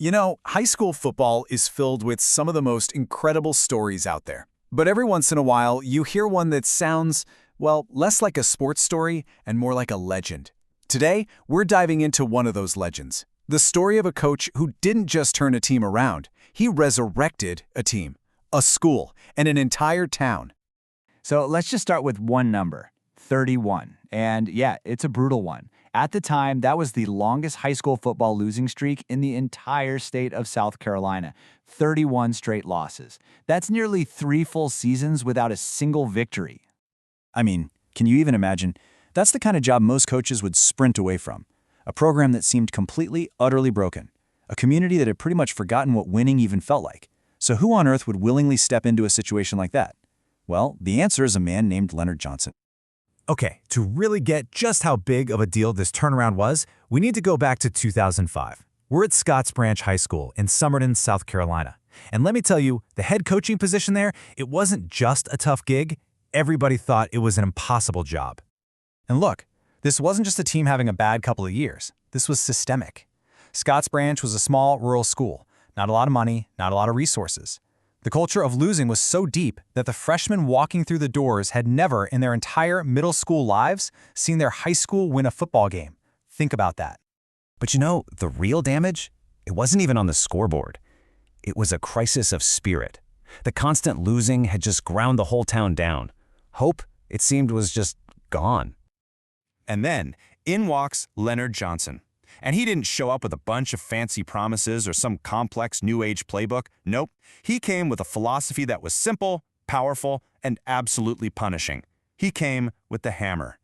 You know, high school football is filled with some of the most incredible stories out there. But every once in a while, you hear one that sounds, well, less like a sports story and more like a legend. Today, we're diving into one of those legends. The story of a coach who didn't just turn a team around, he resurrected a team, a school, and an entire town. So let's just start with one number, 31. And yeah, it's a brutal one. At the time, that was the longest high school football losing streak in the entire state of South Carolina. 31 straight losses. That's nearly 3 full seasons without a single victory. I mean, can you even imagine? That's the kind of job most coaches would sprint away from. A program that seemed completely, utterly broken. A community that had pretty much forgotten what winning even felt like. So who on earth would willingly step into a situation like that? Well, the answer is a man named Leonard Johnson. Okay, to really get just how big of a deal this turnaround was, we need to go back to 2005. We're at Scotts Branch High School in Summerton, South Carolina. And let me tell you, the head coaching position there, it wasn't just a tough gig. Everybody thought it was an impossible job. And look, this wasn't just a team having a bad couple of years. This was systemic. Scotts Branch was a small, rural school. Not a lot of money, not a lot of resources. The culture of losing was so deep that the freshmen walking through the doors had never in their entire middle school lives seen their high school win a football game. Think about that. But you know, the real damage? It wasn't even on the scoreboard. It was a crisis of spirit. The constant losing had just ground the whole town down. Hope, it seemed, was just gone. And then, in walks Leonard Johnson. And he didn't show up with a bunch of fancy promises or some complex New Age playbook. Nope. He came with a philosophy that was simple, powerful, and absolutely punishing. He came with the hammer.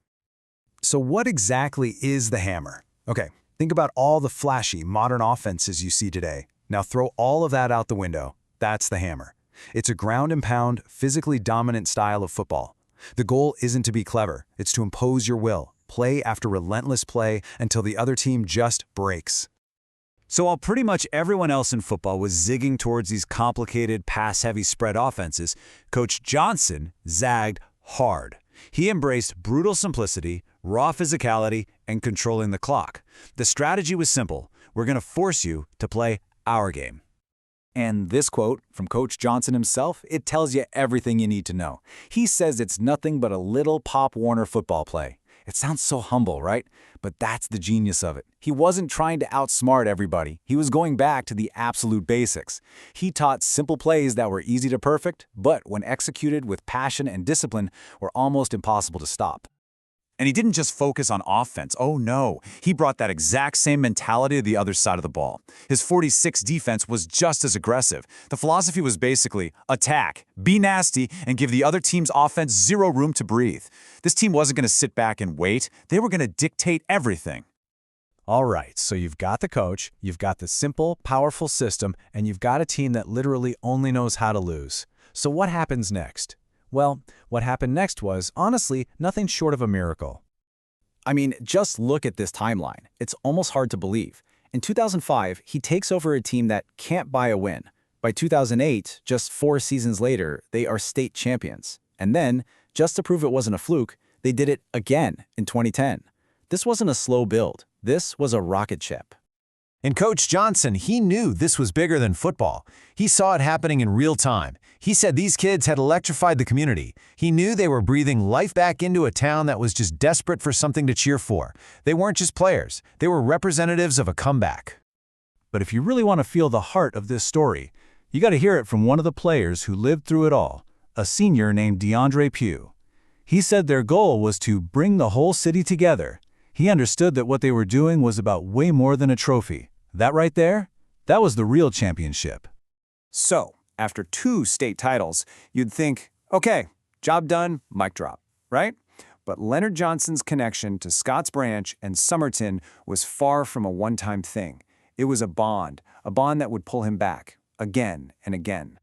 So what exactly is the hammer? Okay, think about all the flashy, modern offenses you see today. Now throw all of that out the window. That's the hammer. It's a ground and pound, physically dominant style of football. The goal isn't to be clever. It's to impose your will. Play after relentless play until the other team just breaks. So while pretty much everyone else in football was zigging towards these complicated, pass-heavy spread offenses, Coach Johnson zagged hard. He embraced brutal simplicity, raw physicality, and controlling the clock. The strategy was simple. We're going to force you to play our game. And this quote from Coach Johnson himself, it tells you everything you need to know. He says it's nothing but a little Pop Warner football play. It sounds so humble, right? But that's the genius of it. He wasn't trying to outsmart everybody. He was going back to the absolute basics. He taught simple plays that were easy to perfect, but when executed with passion and discipline, were almost impossible to stop. And he didn't just focus on offense. Oh no, he brought that exact same mentality to the other side of the ball. His 46 defense was just as aggressive. The philosophy was basically attack, be nasty, and give the other team's offense zero room to breathe. This team wasn't going to sit back and wait. They were going to dictate everything. All right, so you've got the coach, you've got the simple, powerful system, and you've got a team that literally only knows how to lose. So what happens next? Well, what happened next was, honestly, nothing short of a miracle. I mean, just look at this timeline. It's almost hard to believe. In 2005, he takes over a team that can't buy a win. By 2008, just 4 seasons later, they are state champions. And then, just to prove it wasn't a fluke, they did it again in 2010. This wasn't a slow build. This was a rocket ship. And Coach Johnson, he knew this was bigger than football. He saw it happening in real time. He said these kids had electrified the community. He knew they were breathing life back into a town that was just desperate for something to cheer for. They weren't just players. They were representatives of a comeback. But if you really want to feel the heart of this story, you got to hear it from one of the players who lived through it all, a senior named DeAndre Pugh. He said their goal was to bring the whole city together. He understood that what they were doing was about way more than a trophy. That right there, that was the real championship. So, after 2 state titles, you'd think, okay, job done, mic drop, right? But Leonard Johnson's connection to Scotts Branch and Summerton was far from a one-time thing. It was a bond that would pull him back, again and again.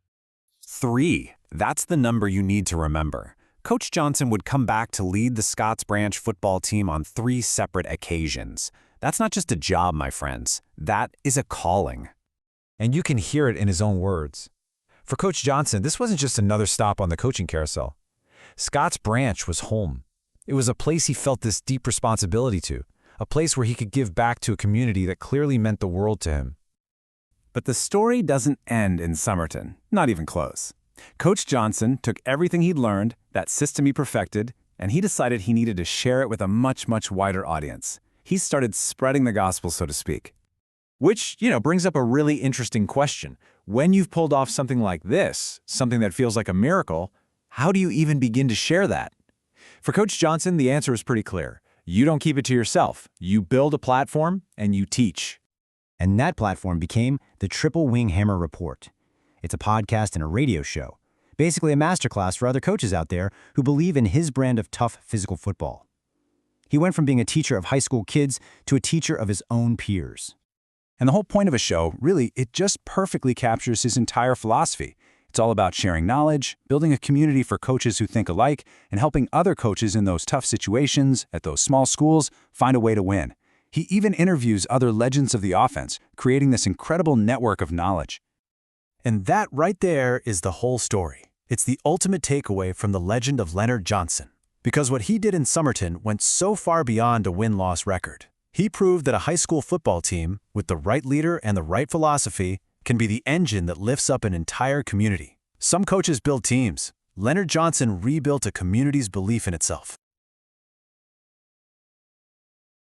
3. That's the number you need to remember. Coach Johnson would come back to lead the Scotts Branch football team on 3 separate occasions. That's not just a job, my friends. That is a calling. And you can hear it in his own words. For Coach Johnson, this wasn't just another stop on the coaching carousel. Scotts Branch was home. It was a place he felt this deep responsibility to, a place where he could give back to a community that clearly meant the world to him. But the story doesn't end in Summerton, not even close. Coach Johnson took everything he'd learned, that system he perfected, and he decided he needed to share it with a much, much wider audience. He started spreading the gospel, so to speak. Which, brings up a really interesting question. When you've pulled off something like this, something that feels like a miracle, how do you even begin to share that? For Coach Johnson, the answer is pretty clear. You don't keep it to yourself. You build a platform and you teach. And that platform became the Triple Wing Hammer Report. It's a podcast and a radio show, basically a masterclass for other coaches out there who believe in his brand of tough physical football. He went from being a teacher of high school kids to a teacher of his own peers. And the whole point of a show, really, it just perfectly captures his entire philosophy. It's all about sharing knowledge, building a community for coaches who think alike, and helping other coaches in those tough situations at those small schools find a way to win. He even interviews other legends of the offense, creating this incredible network of knowledge. And that right there is the whole story. It's the ultimate takeaway from the legend of Leonard Johnson. Because what he did in Summerton went so far beyond a win-loss record. He proved that a high school football team, with the right leader and the right philosophy, can be the engine that lifts up an entire community. Some coaches build teams. Leonard Johnson rebuilt a community's belief in itself.